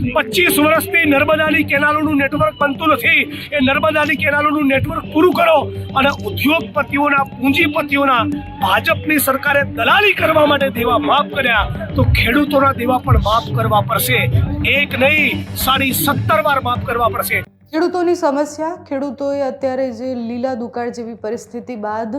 25 વર્ષથી નર્મદાની કેનાલોનું નેટવર્ક બનતું નથી। એ નર્મદાની કેનાલોનું નેટવર્ક પૂરું કરો અને ઉદ્યોગપતિઓના પૂંજીપતિઓના ભાજપની સરકારે દલાલી કરવા માટે દેવા માફ કર્યા તો ખેડૂતોના દેવા પણ માફ કરવા પડશે। એક નહીં 17.5 વાર માફ કરવા પડશે। ખેડૂતોની સમસ્યા, ખેડૂતોએ અત્યારે જે લીલા દુકાળ જેવી પરિસ્થિતિ બાદ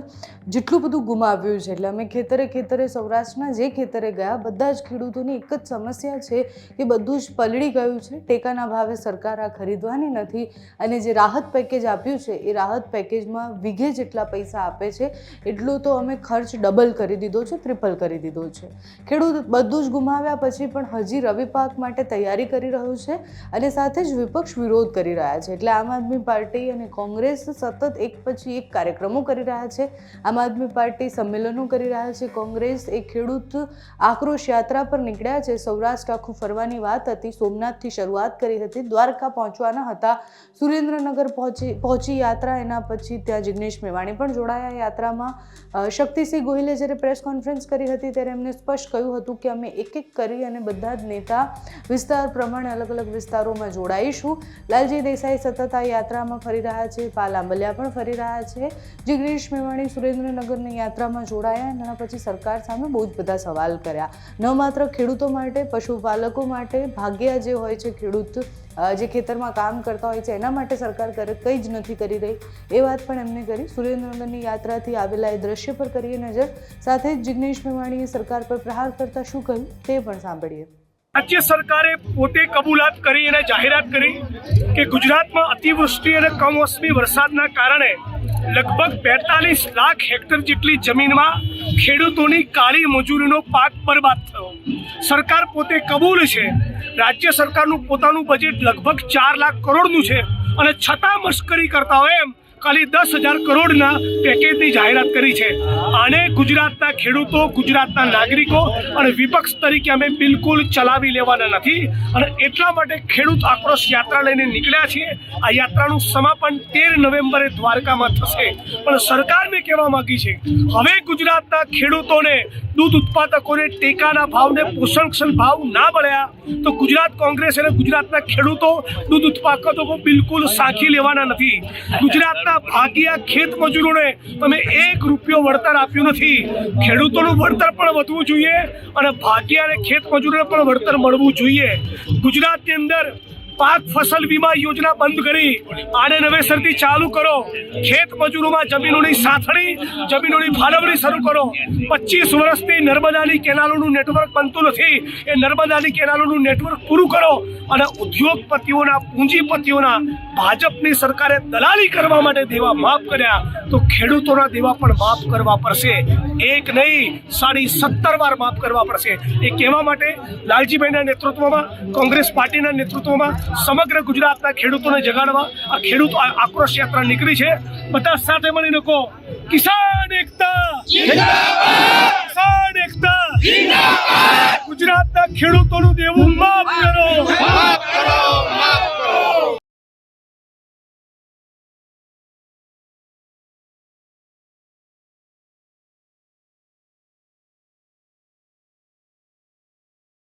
જેટલું બધું ગુમાવ્યું છે, એટલે અમે ખેતરે સૌરાષ્ટ્રના જે ખેતરે ગયા બધા જ ખેડૂતોની એક જ સમસ્યા છે કે બધું જ પલળી ગયું છે। ટેકાના ભાવે સરકાર આ ખરીદવાની નથી અને જે રાહત પેકેજ આપ્યું છે એ રાહત પેકેજમાં વીઘે જેટલા પૈસા આપે છે એટલો તો અમે ખર્ચ ડબલ કરી દીધો છે, ટ્રિપલ કરી દીધો છે। ખેડૂત બધું જ ગુમાવ્યા પછી પણ હજી રવિ પાક માટે તૈયારી કરી રહ્યું છે અને સાથે જ વિપક્ષ વિરોધ કરી રહ્યા છે। એટલે આમ આદમી પાર્ટી અને કોંગ્રેસ સતત એક પછી એક કાર્યક્રમો કરી રહ્યા છે। આમ આદમી પાર્ટી સંમેલનો કરી રહ્યા છે, કોંગ્રેસ એક ખેડૂત આક્રોશ યાત્રા પર નીકળ્યા છે। સૌરાષ્ટ્ર આખું ફરવાની વાત હતી, સોમનાથથી શરૂઆત કરી હતી, દ્વારકા પહોંચવાના હતા, સુરેન્દ્રનગર પહોંચી યાત્રા, એના પછી ત્યાં જિગ્નેશ મેવાણી પણ જોડાયા યાત્રામાં। શક્તિસિંહ ગોહિલે જ્યારે પ્રેસ કોન્ફરન્સ કરી હતી ત્યારે એમને સ્પષ્ટ કહ્યું હતું કે અમે એક એક કરી અને બધા જ નેતા વિસ્તાર પ્રમાણે અલગ અલગ વિસ્તારોમાં જોડાઈશું। લાલજી દેસાઈ સતત આ યાત્રામાં ફરી રહ્યા છે, પાલ આંબલિયા પણ ફરી રહ્યા છે, જિગ્નેશ મેવાણી સુરેન્દ્રનગરની યાત્રામાં જોડાયા એના પછી સરકાર સામે બહુ જ બધા સવાલ કર્યા। ન માત્ર ખેડૂતો માટે, પશુપાલકો માટે, ભાગ્યા જે હોય છે ખેડૂત જે ખેતરમાં કામ કરતા હોય છે એના માટે સરકાર કંઈ જ નથી કરી રહી એ વાત પણ એમને કરી। સુરેન્દ્રનગરની યાત્રાથી આવેલા એ દ્રશ્ય પર કરીએ નજર, સાથે જ જિગ્નેશ મેવાણીએ સરકાર પર પ્રહાર કરતા શું કહ્યું તે પણ સાંભળીએ। રાજ્ય સરકારે પોતે કબૂલાત કરી અને જાહેરાત કરી કે ગુજરાતમાં અતિવૃષ્ટિ અને કમોસમી વરસાદના કારણે લગભગ 42 લાખ હેક્ટર જેટલી જમીનમાં ખેડૂતોની કાળી મજૂરીનો પાક બરબાદ થયો। સરકાર પોતે કબૂલ છે, રાજ્ય સરકારનું પોતાનું બજેટ લગભગ 4 લાખ કરોડનું છે અને છતાં મશ્કરી કરતા હોય એમ ખાલી 10,000 કરોડના પેકેજની જાહેરાત કરી છે। આને ગુજરાતના ખેડૂતો, ગુજરાતના નાગરિકો અને વિપક્ષ તરીકે અમે બિલકુલ ચલાવી લેવાના નથી અને એટલા માટે ખેડૂત આક્રોશ યાત્રા લઈને નીકળ્યા છીએ। આ યાત્રાનું સમાપન 13 નવેમ્બરે દ્વારકામાં થશે। પણ સરકારને કહેવા માંગી છે હવે ગુજરાતના ખેડૂતોને, દૂધ ઉત્પાદકોને ટેકાના ભાવને પોષણક્ષમ ભાવ ના મળ્યા તો ગુજરાત કોંગ્રેસ અને ગુજરાતના ખેડૂતો, દૂધ ઉત્પાદકો બિલકુલ સાંખી લેવાના નથી। ગુજરાતના ભાગ્યા ખેત મજૂરોને તમે 1 રૂપિયો વળતર આપ્યું નથી। ખેડૂતોનું વળતર પણ વધવું જોઈએ અને ભાગ્યા અને ખેત મજૂરોને પણ વળતર મળવું જોઈએ। ગુજરાતની અંદર પાક ફસલ વીમા યોજના બંધ કરી આને નવેસરથી ચાલુ કરો। ખેત મજૂરોમાં જમીનોની સાથણી, જમીનોની ફાળવણી શરૂ કરો। 25 વર્ષથી નર્મદાની કેનાલોનું નેટવર્ક બનતું નથી। એ નર્મદાની કેનાલોનું નેટવર્ક પૂરું કરો અને ઉદ્યોગપતિઓના પૂંજીપતિઓના ભાજપની સરકારે દલાલી કરવા માટે દેવા માફ કર્યા તો ખેડૂતોના દેવા પણ માફ કરવા પડશે। એક નહીં 17.5 વાર માફ કરવા પડશે। એ કહેવા માટે લાલજીભાઈના નેતૃત્વમાં, કોંગ્રેસ પાર્ટીના નેતૃત્વમાં સમગ્ર ગુજરાતના ખેડૂતોને જગાડવા આ ખેડૂત આક્રોશ યાત્રા નીકળી છે। બધા સાથે મળીને કહો, કિસાન એકતા જિંદાબાદ, કિસાન એકતા જિંદાબાદ, ગુજરાતના ખેડૂતોનું દેવું માફ કરો, માફ કરો, માફ